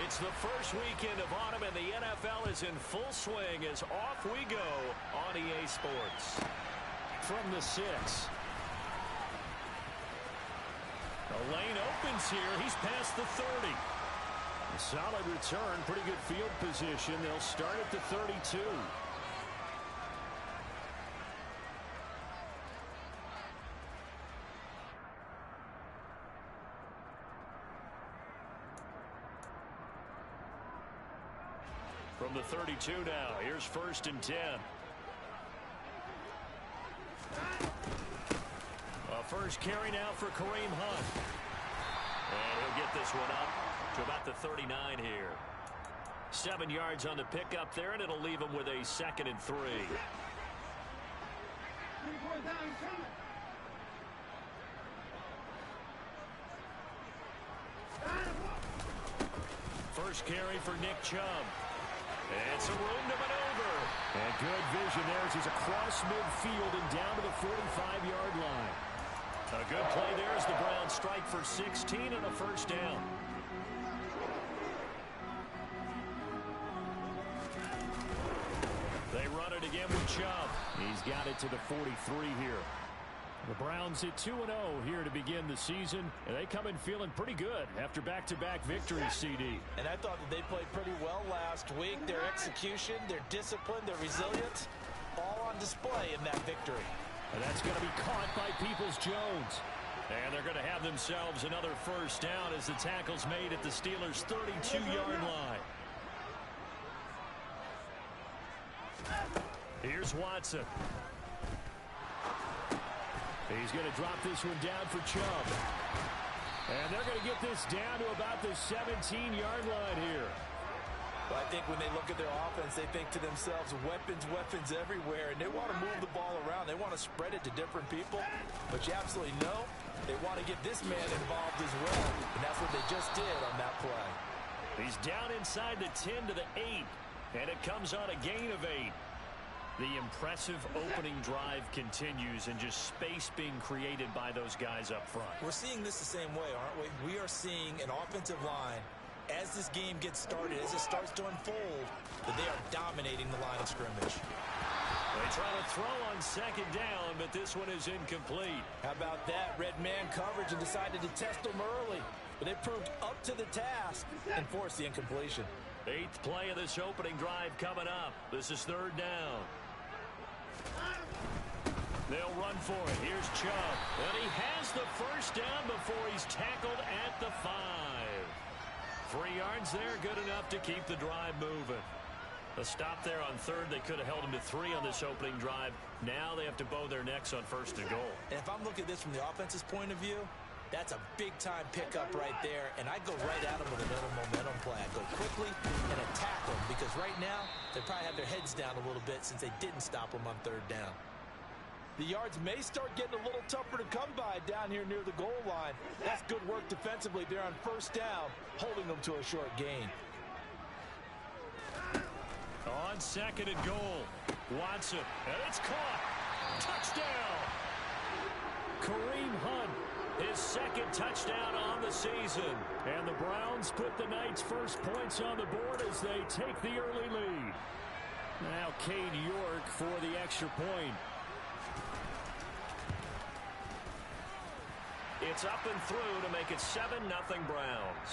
It's the first weekend of autumn, and the NFL is in full swing as off we go on EA Sports. From the 6. The lane opens here. He's past the 30. A solid return, pretty good field position. They'll start at the 32. From the 32 now, here's 1st and 10. First carry now for Kareem Hunt. And he'll get this one up to about the 39 here. 7 yards on the pickup there, and it'll leave him with a 2nd and 3. First carry for Nick Chubb. And some room to maneuver. And good vision there as he's across midfield and down to the 45-yard line. A good play there as the Browns strike for 16 and a 1st down. They run it again with Chubb. He's got it to the 43 here. The Browns hit 2-0 here to begin the season, and they come in feeling pretty good after back-to-back victories, CD. And I thought that they played pretty well last week. Their execution, their discipline, their resilience, all on display in that victory. And that's going to be caught by Peoples-Jones. And they're going to have themselves another 1st down as the tackle's made at the Steelers' 32-yard line. Here's Watson. He's going to drop this one down for Chubb. And they're going to get this down to about the 17-yard line here. Well, I think when they look at their offense, they think to themselves, weapons, weapons everywhere, and they want to move the ball around. They want to spread it to different people. But you absolutely know they want to get this man involved as well, and that's what they just did on that play. He's down inside the 10 to the 8, and it comes on a gain of 8. The impressive opening drive continues, and just space being created by those guys up front. We're seeing this the same way, aren't we? We are seeing an offensive line, as this game gets started, as it starts to unfold, that they are dominating the line of scrimmage. They try to throw on 2nd down, but this one is incomplete. How about that? Red man coverage and decided to test them early. But they proved up to the task and forced the incompletion. 8th play of this opening drive coming up. This is 3rd down. They'll run for it. Here's Chubb. And he has the 1st down before he's tackled at the 5. 3 yards there, good enough to keep the drive moving. A stop there on 3rd. They could have held him to 3 on this opening drive. Now they have to bow their necks on 1st and goal. And if I'm looking at this from the offense's point of view, that's a big-time pickup right there. And I go right at them with another momentum play. I go quickly and attack them because right now they probably have their heads down a little bit since they didn't stop them on 3rd down. The yards may start getting a little tougher to come by down here near the goal line. That's good work defensively there on 1st down, holding them to a short gain. On 2nd and goal, Watson, and it's caught. Touchdown! Kareem Hunt, his 2nd touchdown on the season. And the Browns put the Knights' first points on the board as they take the early lead. Now Cade York for the extra point. It's up and through to make it 7-0 Browns.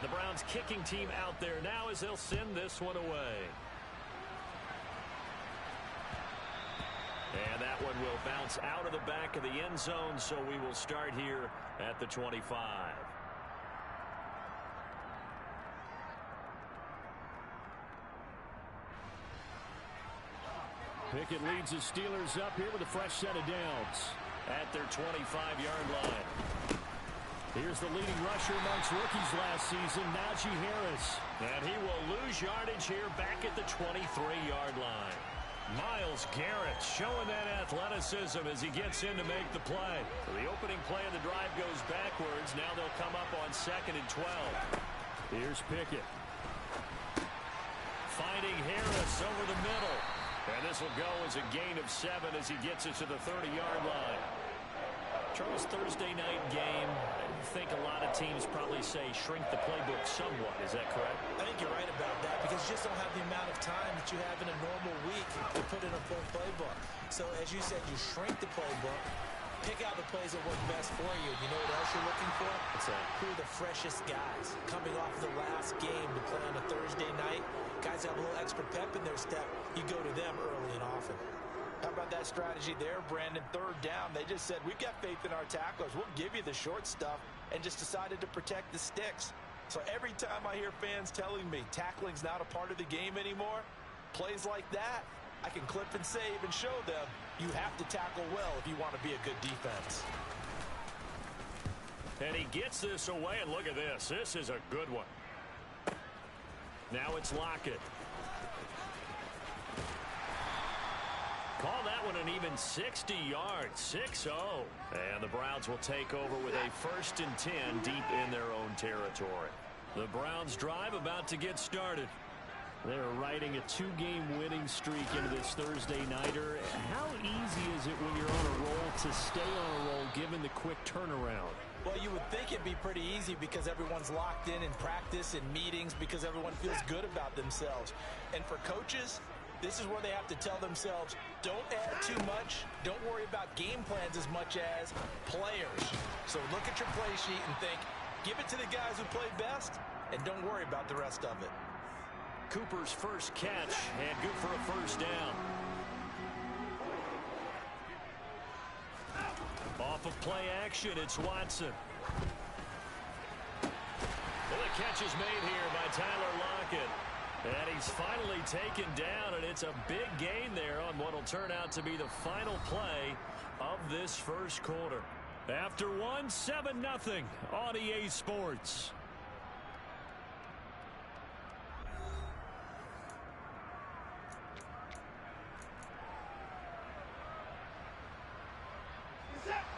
The Browns kicking team out there now as they'll send this one away. And that one will bounce out of the back of the end zone, so we will start here at the 25. Pickett leads the Steelers up here with a fresh set of downs at their 25-yard line. Here's the leading rusher amongst rookies last season, Najee Harris. And he will lose yardage here back at the 23-yard line. Myles Garrett showing that athleticism as he gets in to make the play. So the opening play of the drive goes backwards. Now they'll come up on 2nd and 12. Here's Pickett. Finding Harris over the middle. And this will go as a gain of 7 as he gets it to the 30-yard line. Charles, Thursday night game, I think a lot of teams probably say shrink the playbook somewhat. Is that correct? I think you're right about that because you just don't have the amount of time that you have in a normal week to put in a full playbook. So as you said, you shrink the playbook, pick out the plays that work best for you. You know what else you're looking for? What's that? Who are the freshest guys coming off the last game to play on a Thursday night? Guys have a little extra pep in their step. You go to them early and often. How about that strategy there, Brandon? Third down, they just said, we've got faith in our tacklers. We'll give you the short stuff, and just decided to protect the sticks. So every time I hear fans telling me tackling's not a part of the game anymore, plays like that, I can clip and save and show them you have to tackle well if you want to be a good defense. And he gets this away, and look at this. This is a good one. Now it's Lockett. Call that one an even 60 yards, 6-0. And the Browns will take over with a 1st and 10 deep in their own territory. The Browns drive about to get started. They're riding a 2-game winning streak into this Thursday nighter. How easy is it when you're on a roll to stay on a roll given the quick turnaround? Well, you would think it'd be pretty easy because everyone's locked in practice and meetings because everyone feels good about themselves. And for coaches, this is where they have to tell themselves, don't add too much. Don't worry about game plans as much as players. So look at your play sheet and think, give it to the guys who play best, and don't worry about the rest of it. Cooper's first catch, and good for a 1st down. Off of play action, it's Watson. Well, the catch is made here by Tyler Lockett. And he's finally taken down, and it's a big gain there on what will turn out to be the final play of this first quarter. After one, 7-0 on EA Sports.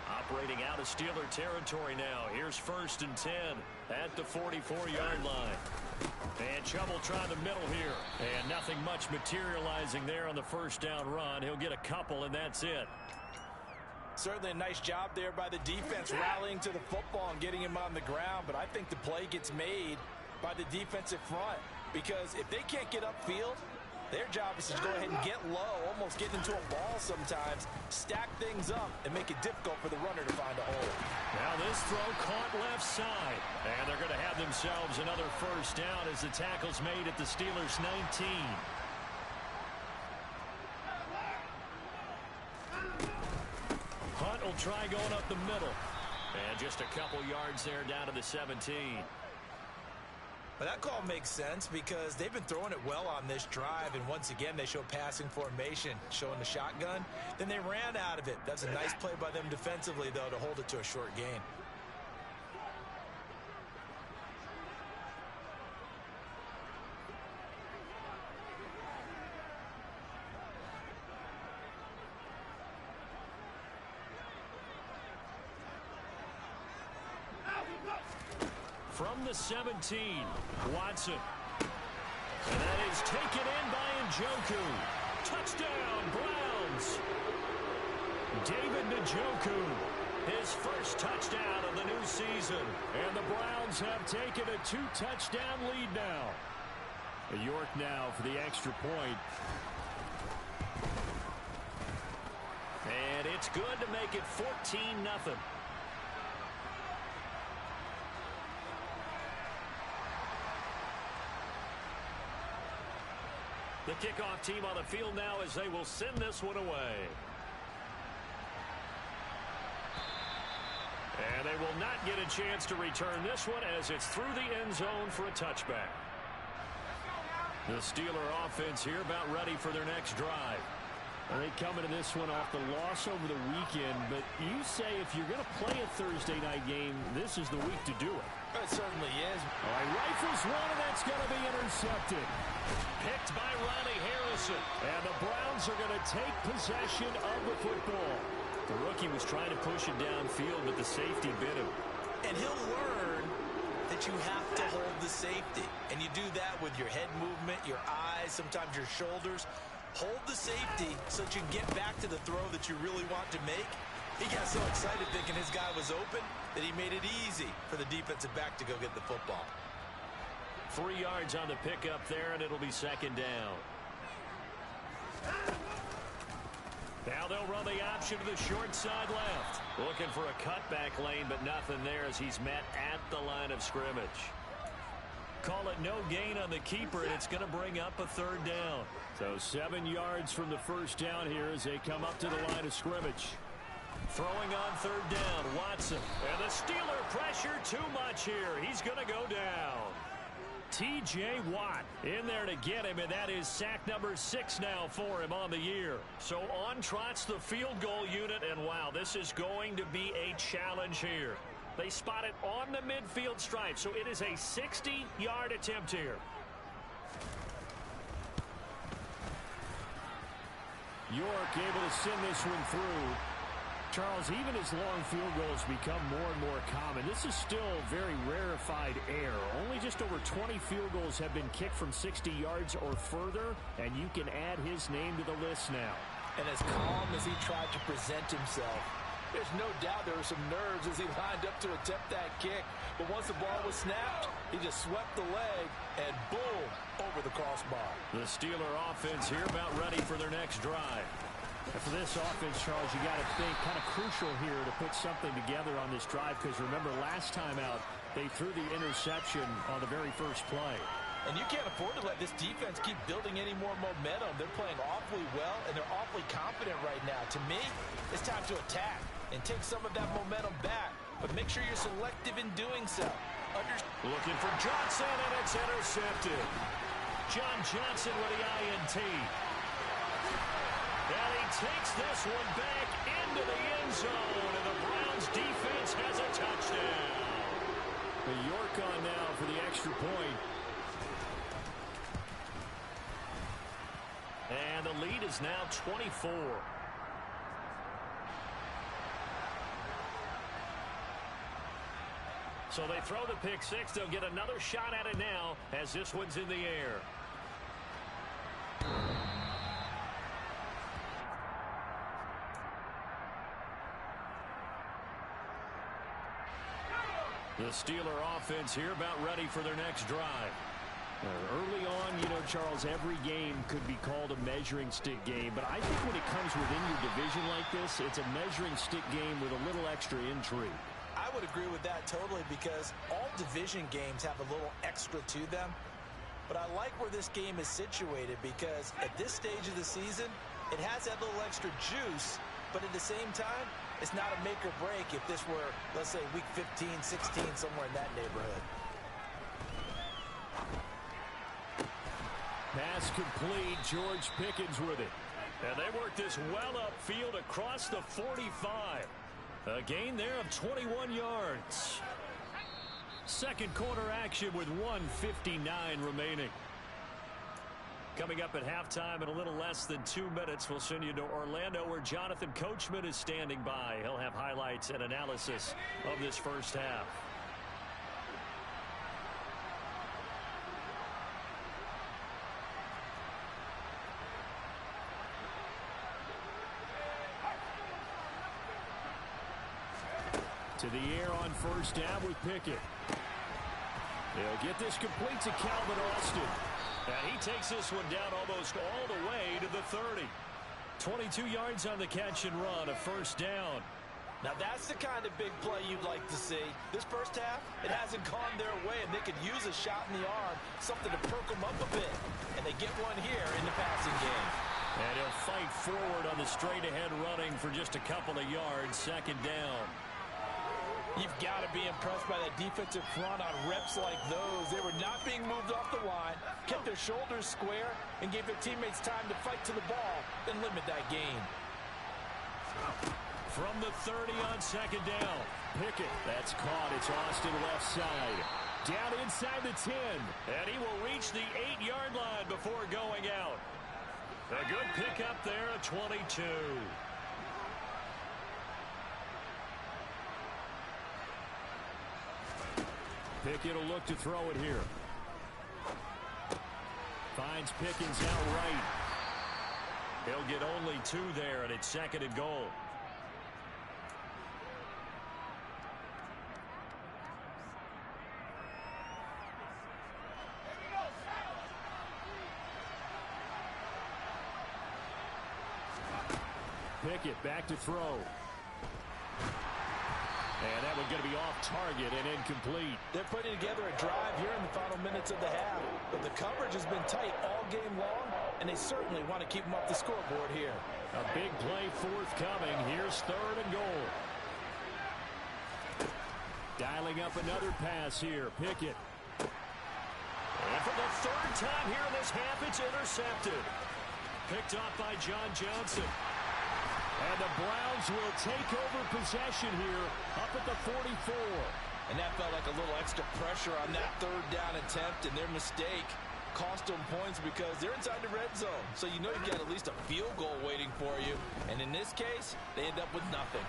Operating out of Steeler territory now. Here's 1st and 10 at the 44-yard line. And trouble trying the middle here. And nothing much materializing there on the 1st down run. He'll get a couple, and that's it. Certainly a nice job there by the defense rallying to the football and getting him on the ground. But I think the play gets made by the defensive front because if they can't get upfield, their job is to go ahead and get low, almost getting into a ball sometimes, stack things up, and make it difficult for the runner to find a hole. Now this throw caught left side. And they're going to have themselves another 1st down as the tackle's made at the Steelers' 19. Hunt will try going up the middle. And just a couple yards there down to the 17. But that call makes sense because they've been throwing it well on this drive, and once again they show passing formation, showing the shotgun. Then they ran out of it. That's a nice play by them defensively, though, to hold it to a short gain. From the 17, Watson. And that is taken in by Njoku. Touchdown, Browns. David Njoku, his first touchdown of the new season. And the Browns have taken a 2-touchdown lead now. York now for the extra point. And it's good to make it 14-0. The kickoff team on the field now as they will send this one away. And they will not get a chance to return this one as it's through the end zone for a touchback. The Steeler offense here about ready for their next drive. They come into this one off the loss over the weekend, but you say if you're going to play a Thursday night game, this is the week to do it. It certainly is. All right, rifles one, and that's going to be intercepted. Picked by Ronnie Harrison, and the Browns are going to take possession of the football. The rookie was trying to push it downfield, but the safety bit him. And he'll learn that you have to hold the safety. And you do that with your head movement, your eyes, sometimes your shoulders. Hold the safety so that you can get back to the throw that you really want to make. He got so excited thinking his guy was open that he made it easy for the defensive back to go get the football. 3 yards on the pickup there, and it'll be second down. Now they'll run the option to the short side left. Looking for a cutback lane, but nothing there as he's met at the line of scrimmage. Call it no gain on the keeper, and it's going to bring up a third down. So 7 yards from the first down here as they come up to the line of scrimmage. Throwing on third down, Watson. And the Steeler pressure too much here. He's going to go down. T.J. Watt in there to get him, and that is sack number 6 now for him on the year. So on trots the field goal unit, and wow, this is going to be a challenge here. They spot it on the midfield stripe, so it is a 60-yard attempt here. York able to send this one through. Charles, even as long field goals become more and more common, this is still very rarefied air. Only just over 20 field goals have been kicked from 60 yards or further, and you can add his name to the list now. And as calm as he tried to present himself, there's no doubt there were some nerves as he lined up to attempt that kick. But once the ball was snapped, he just swept the leg, and boom, over the crossbar. The Steeler offense here about ready for their next drive. And for this offense, Charles, you got to think kind of crucial here to put something together on this drive, because remember last time out, they threw the interception on the very first play. And you can't afford to let this defense keep building any more momentum. They're playing awfully well, and they're awfully confident right now. To me, it's time to attack and take some of that momentum back, but make sure you're selective in doing so. Looking for Johnson, and it's intercepted. John Johnson with the INT. And he takes this one back into the end zone, and the Browns defense has a touchdown. The York on now for the extra point. And the lead is now 24. So they throw the pick six. They'll get another shot at it now as this one's in the air. The Steeler offense here about ready for their next drive. Early on, you know, Charles, every game could be called a measuring stick game. But I think when it comes within your division like this, it's a measuring stick game with a little extra intrigue. I would agree with that totally, because all division games have a little extra to them. But I like where this game is situated, because at this stage of the season, it has that little extra juice. But at the same time, it's not a make or break if this were, let's say, week 15, 16, somewhere in that neighborhood. Pass complete. George Pickens with it. And they work this well upfield across the 45. A gain there of 21 yards. Second quarter action with 1:59 remaining. Coming up at halftime in a little less than 2 minutes, we'll send you to Orlando, where Jonathan Coachman is standing by. He'll have highlights and analysis of this first half. To the air on first down with Pickett. They'll get this complete to Calvin Austin. And he takes this one down almost all the way to the 30. 22 yards on the catch and run, a first down. Now that's the kind of big play you'd like to see. This first half, it hasn't gone their way, and they could use a shot in the arm, something to perk them up a bit. And they get one here in the passing game. And he'll fight forward on the straight-ahead running for just a couple of yards, second down. You've got to be impressed by that defensive front on reps like those. They were not being moved off the line, kept their shoulders square, and gave their teammates time to fight to the ball and limit that gain. From the 30 on second down. Pickett, that's caught. It's Austin left side. Down inside the 10. And he will reach the 8-yard line before going out. A good pickup there at 22. Pickett will look to throw it here. Finds Pickens out right. He'll get only 2 there, and it's second and goal. Pickett back to throw. And that one's going to be off target and incomplete. They're putting together a drive here in the final minutes of the half. But the coverage has been tight all game long, and they certainly want to keep them up the scoreboard here. A big play forthcoming. Here's 3rd and goal. Dialing up another pass here. Pickett. And for the 3rd time here in this half, it's intercepted. Picked off by John Johnson. And the Browns will take over possession here up at the 44. And that felt like a little extra pressure on that 3rd down attempt, and their mistake cost them points because they're inside the red zone. So you know you've got at least a field goal waiting for you. And in this case, they end up with nothing.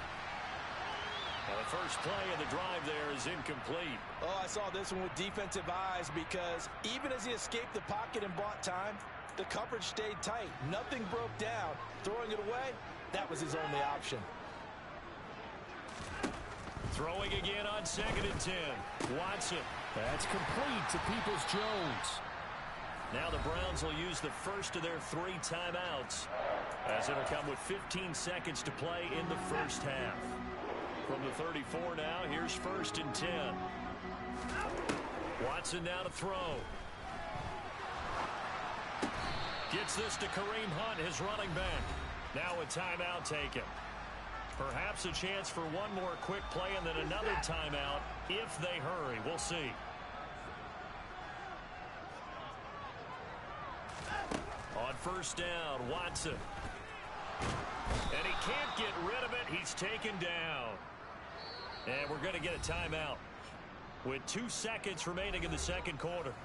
Now the first play of the drive there is incomplete. Oh, I saw this one with defensive eyes because even as he escaped the pocket and bought time, the coverage stayed tight. Nothing broke down. Throwing it away, that was his only option. Throwing again on 2nd and 10. Watson. That's complete to Peoples-Jones. Now the Browns will use the first of their 3 timeouts, as it'll come with 15 seconds to play in the first half. From the 34 now, here's 1st and 10. Watson now to throw. Gets this to Kareem Hunt, his running back. Now a timeout taken. Perhaps a chance for one more quick play and then another timeout if they hurry. We'll see. On 1st down, Watson. And he can't get rid of it. He's taken down. And we're going to get a timeout with 2 seconds remaining in the 2nd quarter.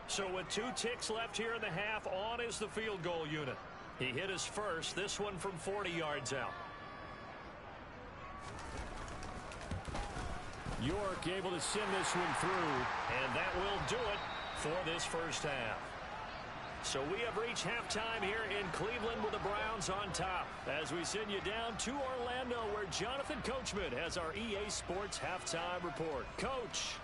So with 2 ticks left here in the half, on is the field goal unit. He hit his first, this one from 40 yards out. York able to send this one through, and that will do it for this first half. So we have reached halftime here in Cleveland with the Browns on top, as we send you down to Orlando, where Jonathan Coachman has our EA Sports halftime report. Coach.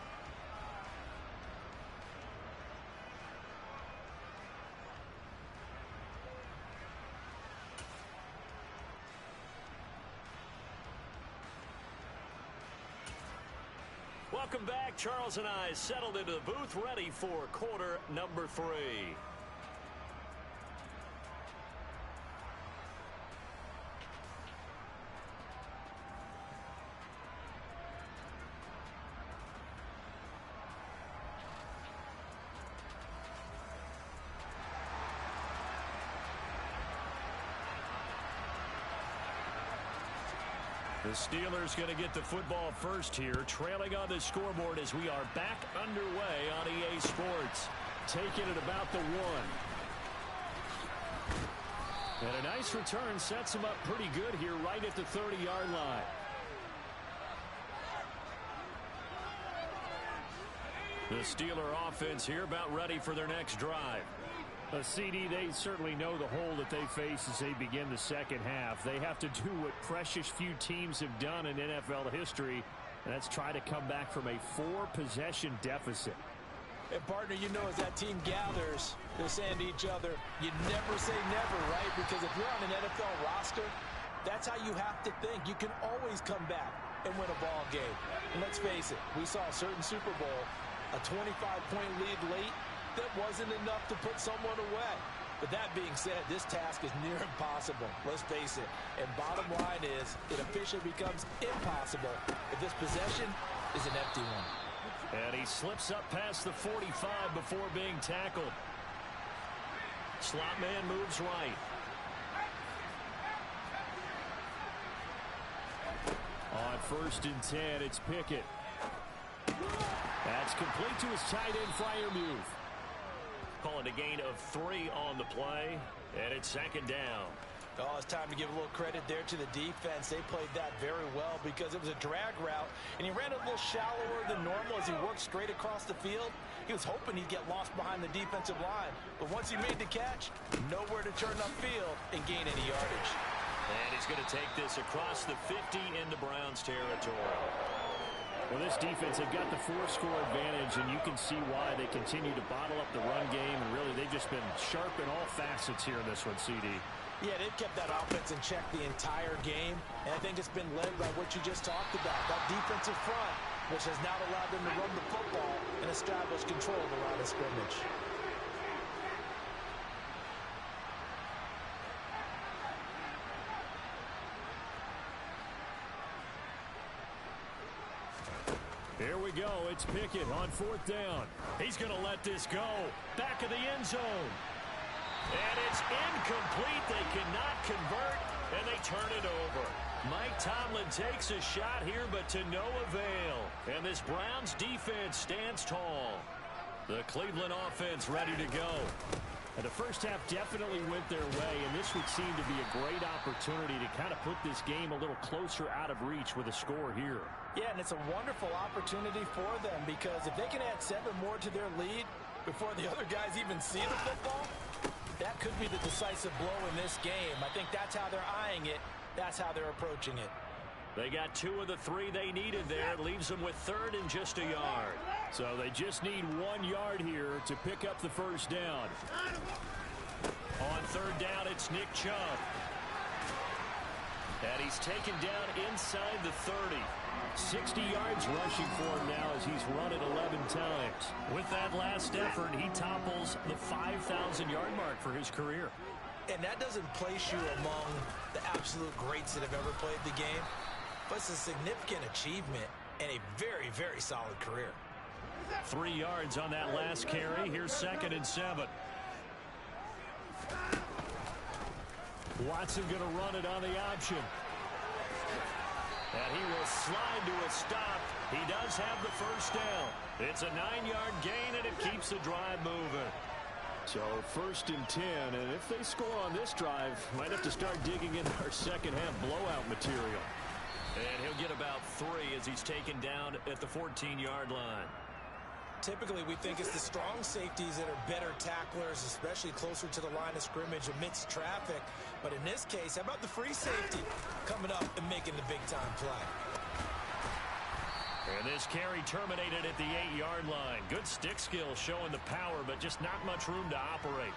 Welcome back. Charles and I settled into the booth, ready for quarter number 3. The Steelers going to get the football first here, trailing on the scoreboard as we are back underway on EA Sports. Taking it about the 1. And a nice return sets him up pretty good here right at the 30-yard line. The Steeler offense here about ready for their next drive. CD, they certainly know the hole that they face as they begin the second half. They have to do what precious few teams have done in NFL history, and that's try to come back from a 4-possession deficit. And, partner, you know, as that team gathers, they're saying to each other, you never say never, right? Because if you're on an NFL roster, that's how you have to think. You can always come back and win a ball game. And let's face it, we saw a certain Super Bowl, a 25-point lead late, that wasn't enough to put someone away. But that being said, this task is near impossible. Let's face it. And bottom line is, it officially becomes impossible if this possession is an empty one. And he slips up past the 45 before being tackled. Slot man moves right. On 1st and 10, it's Pickett. That's complete to his tight end, Freiermuth. Calling a gain of 3 on the play, and it's 2nd down. Oh, it's time to give a little credit there to the defense. They played that very well because it was a drag route, and he ran a little shallower than normal as he worked straight across the field. He was hoping he'd get lost behind the defensive line, but once he made the catch, nowhere to turn upfield and gain any yardage. And he's going to take this across the 50 into Browns territory. Well, this defense, they've got the 4-score advantage, and you can see why they continue to bottle up the run game, and really they've just been sharp in all facets here in this one, CD. Yeah, they've kept that offense in check the entire game, and I think it's been led by what you just talked about, that defensive front, which has now allowed them to run the football and establish control of the line of scrimmage. Here we go. It's Pickett on 4th down. He's going to let this go. Back of the end zone. And it's incomplete. They cannot convert, and they turn it over. Mike Tomlin takes a shot here, but to no avail. And this Browns defense stands tall. The Cleveland offense ready to go. And the first half definitely went their way, and this would seem to be a great opportunity to kind of put this game a little closer out of reach with a score here. Yeah, and it's a wonderful opportunity for them, because if they can add 7 more to their lead before the other guys even see the football, that could be the decisive blow in this game. I think that's how they're eyeing it. That's how they're approaching it. They got 2 of the 3 they needed there. Leaves them with 3rd and just a yard. So they just need 1 yard here to pick up the first down. On 3rd down, it's Nick Chubb. And he's taken down inside the 30. 60 yards rushing for him now as he's run it 11 times. With that last effort, he topples the 5,000-yard mark for his career. And that doesn't place you among the absolute greats that have ever played the game, but it's a significant achievement and a very, very solid career. 3 yards on that last carry. Here's 2nd and 7. Watson going to run it on the option. And he will slide to a stop. He does have the first down. It's a 9-yard gain, and it keeps the drive moving. So 1st and 10, and if they score on this drive, might have to start digging in our second half blowout material. And he'll get about 3 as he's taken down at the 14-yard line. Typically, we think it's the strong safeties that are better tacklers, especially closer to the line of scrimmage amidst traffic. But in this case, how about the free safety coming up and making the big-time play? And this carry terminated at the 8-yard line. Good stick skill showing the power, but just not much room to operate.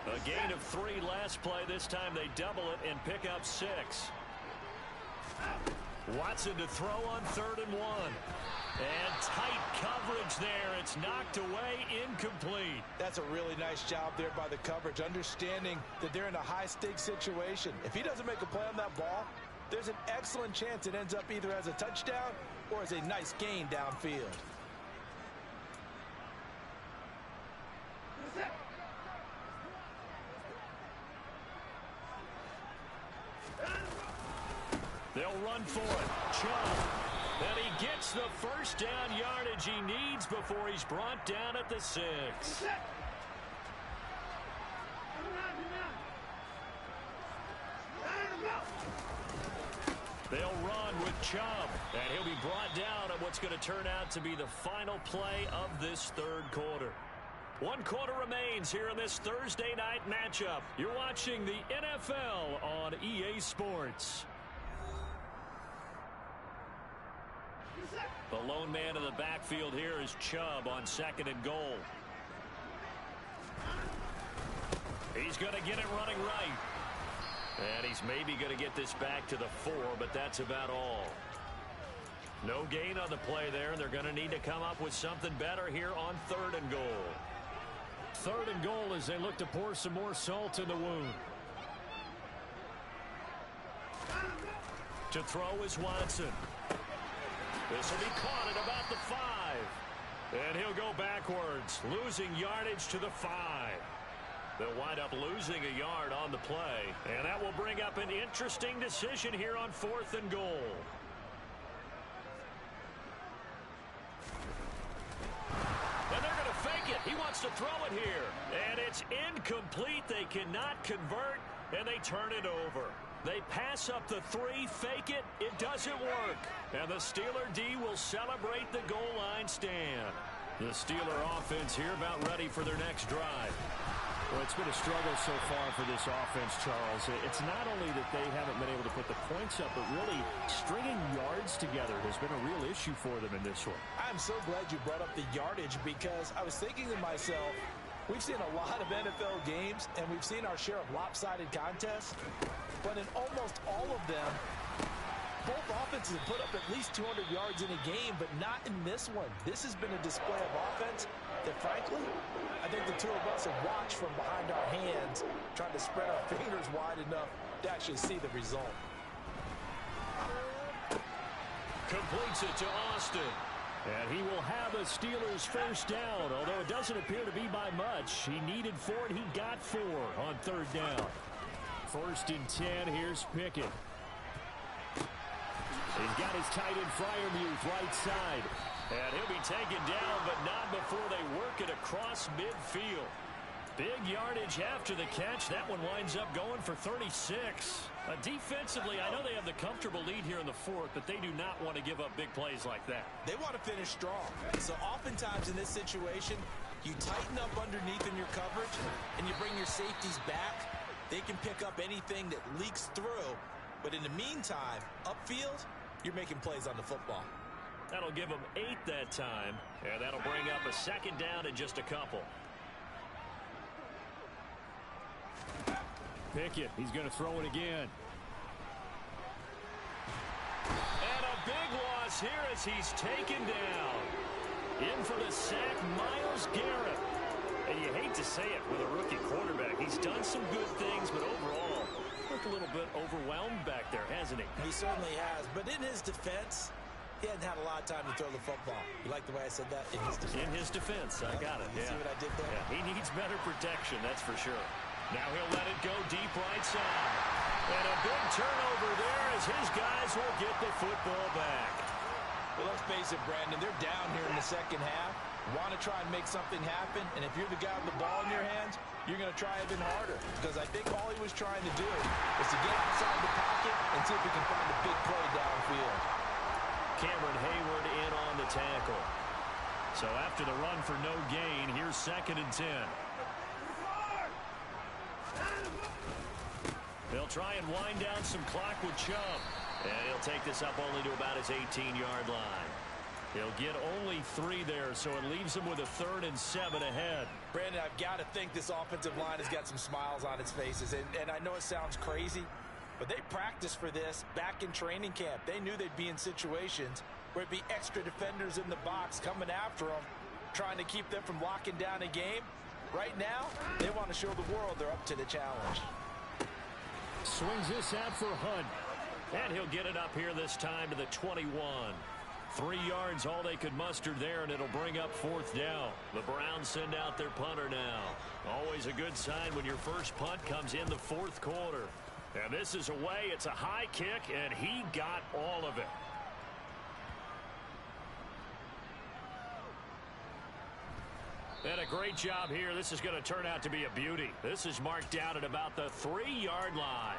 A gain of 3 last play. This time they double it and pick up 6. Watson to throw on 3rd and 1. And tight coverage there. It's knocked away, incomplete. That's a really nice job there by the coverage, understanding that they're in a high-stakes situation. If he doesn't make a play on that ball, there's an excellent chance it ends up either as a touchdown or as a nice gain downfield. They'll run for it. Chubb. And he gets the first down yardage he needs before he's brought down at the 6. They'll run with Chubb, and he'll be brought down at what's going to turn out to be the final play of this 3rd quarter. 1 quarter remains here in this Thursday night matchup. You're watching the NFL on EA Sports. The lone man in the backfield here is Chubb on 2nd and goal. He's going to get it running right. And he's maybe going to get this back to the 4, but that's about all. No gain on the play there. They're going to need to come up with something better here on 3rd and goal. 3rd and goal as they look to pour some more salt in the wound. To throw is Watson. This will be caught at about the 5. And he'll go backwards, losing yardage to the 5. They'll wind up losing a yard on the play. And that will bring up an interesting decision here on 4th and goal. And they're going to fake it. He wants to throw it here. And it's incomplete. They cannot convert, and they turn it over. They pass up the 3, fake it. It doesn't work. And the Steeler D will celebrate the goal line stand. The Steeler offense here about ready for their next drive. Well, it's been a struggle so far for this offense, Charles. It's not only that they haven't been able to put the points up, but really stringing yards together has been a real issue for them in this one. I'm so glad you brought up the yardage because I was thinking to myself, we've seen a lot of NFL games, and we've seen our share of lopsided contests, but in almost all of them, both offenses have put up at least 200 yards in a game, but not in this one. This has been a display of offense that, frankly, I think the two of us have watched from behind our hands, trying to spread our fingers wide enough to actually see the result. Completes it to Austin. And he will have a Steelers first down, although it doesn't appear to be by much. He needed 4, and he got 4 on third down. First and 10, here's Pickett. He's got his tight end Freiermuth right side. And he'll be taken down, but not before they work it across midfield. Big yardage after the catch. That one winds up going for 36. Defensively, I know they have the comfortable lead here in the fourth, but they do not want to give up big plays like that. They want to finish strong. So oftentimes in this situation, you tighten up underneath in your coverage, and you bring your safeties back. They can pick up anything that leaks through. But in the meantime, upfield, you're making plays on the football. That'll give them 8 that time, and that'll bring up a second down and just a couple. Pickett, he's going to throw it again. And a big loss here as he's taken down. In for the sack, Myles Garrett. And you hate to say it with a rookie quarterback. He's done some good things, but overall, looked a little bit overwhelmed back there, hasn't he? He certainly has, but in his defense, he hadn't had a lot of time to throw the football. You like the way I said that? In his defense. In his defense, I got it. You see what I did there? Yeah, he needs better protection, that's for sure. Now he'll let it go deep right side. And a big turnover there as his guys will get the football back. Well, let's face it, Brandon, they're down here in the second half. Want to try and make something happen, and if you're the guy with the ball in your hands, you're going to try even harder. Because I think all he was trying to do was to get outside the pocket and see if he can find a big play downfield. Cameron Hayward in on the tackle. So after the run for no gain, here's 2nd and 10. They'll try and wind down some clock with Chubb. And he'll take this up only to about his 18-yard line. He'll get only 3 there, so it leaves him with a 3rd and 7 ahead. Brandon, I've got to think this offensive line has got some smiles on its faces. And I know it sounds crazy, but they practiced for this back in training camp. They knew they'd be in situations where it'd be extra defenders in the box coming after them, trying to keep them from locking down a game. Right now, they want to show the world they're up to the challenge. Swings this out for Hunt. And he'll get it up here this time to the 21. 3 yards, all they could muster there, and it'll bring up 4th down. The Browns send out their punter now. Always a good sign when your first punt comes in the 4th quarter. And this is away. It's a high kick, and he got all of it. And a great job here. This is going to turn out to be a beauty. This is marked down at about the 3-yard line.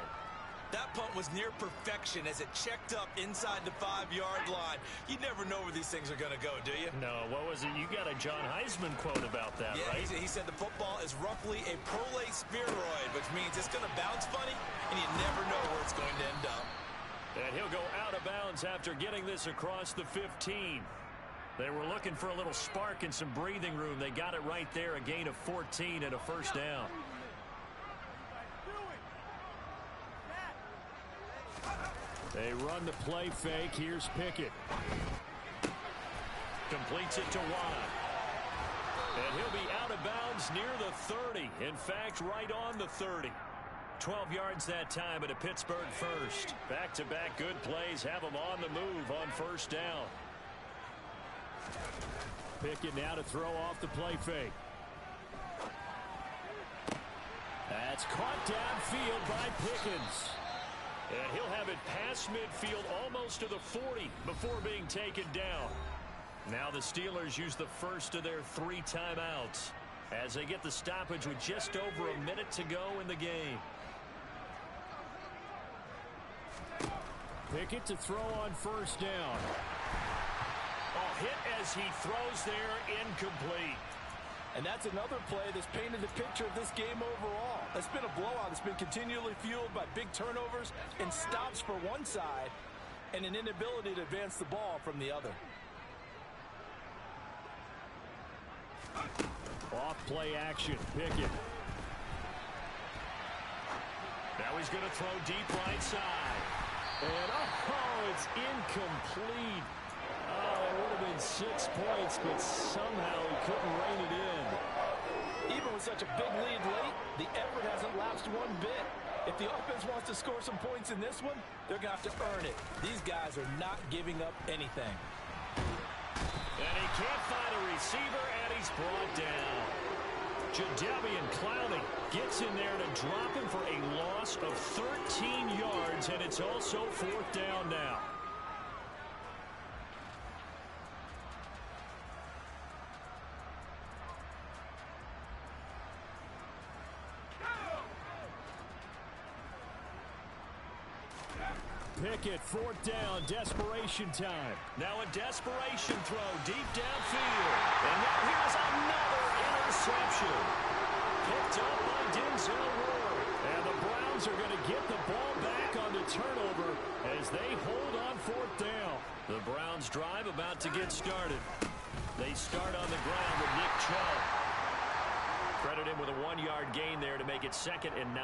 That punt was near perfection as it checked up inside the 5-yard line. You never know where these things are going to go, do you? No, what was it? You got a John Heisman quote about that, yeah, right? He said the football is roughly a prolate spheroid, which means it's going to bounce funny, and you never know where it's going to end up. And he'll go out of bounds after getting this across the 15. They were looking for a little spark and some breathing room. They got it right there, a gain of 14 and a first down. They run the play fake. Here's Pickett. Completes it to Watt. And he'll be out of bounds near the 30. In fact, right on the 30. 12 yards that time at a Pittsburgh first. Back-to-back good plays have them on the move on first down. Pickett now to throw off the play fake. That's caught downfield by Pickens. And he'll have it past midfield almost to the 40 before being taken down. Now the Steelers use the first of their 3 timeouts as they get the stoppage with just over a minute to go in the game. Pickett to throw on first down. Oh, hit as he throws there, incomplete. And that's another play that's painted the picture of this game overall. It's been a blowout. It's been continually fueled by big turnovers and stops for one side and an inability to advance the ball from the other. Off play action. Pickett. Now he's going to throw deep right side. And, it's incomplete. Oh, it would have been 6 points, but somehow he couldn't rein it in. Even with such a big lead late, the effort hasn't lapsed one bit. If the offense wants to score some points in this one, they're going to have to earn it. These guys are not giving up anything. And he can't find a receiver, and he's brought down. Jadeveon Clowney gets in there to drop him for a loss of 13 yards, and it's also 4th down now. Pickett, 4th down, desperation time. Now a desperation throw deep downfield. And now here's another interception. Picked up by Denzel Ward. And the Browns are going to get the ball back on the turnover as they hold on 4th down. The Browns drive about to get started. They start on the ground with Nick Chubb. Credit him with a 1-yard gain there to make it 2nd and 9.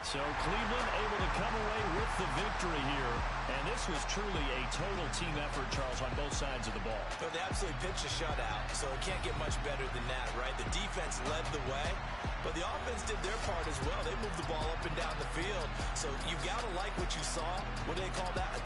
So Cleveland able to come away with the victory here. And this was truly a total team effort, Charles, on both sides of the ball. Well, they absolutely pitched a shutout, so it can't get much better than that, right? The defense led the way, but the offense did their part as well. They moved the ball up and down the field. So you've got to like what you saw. What do they call that? A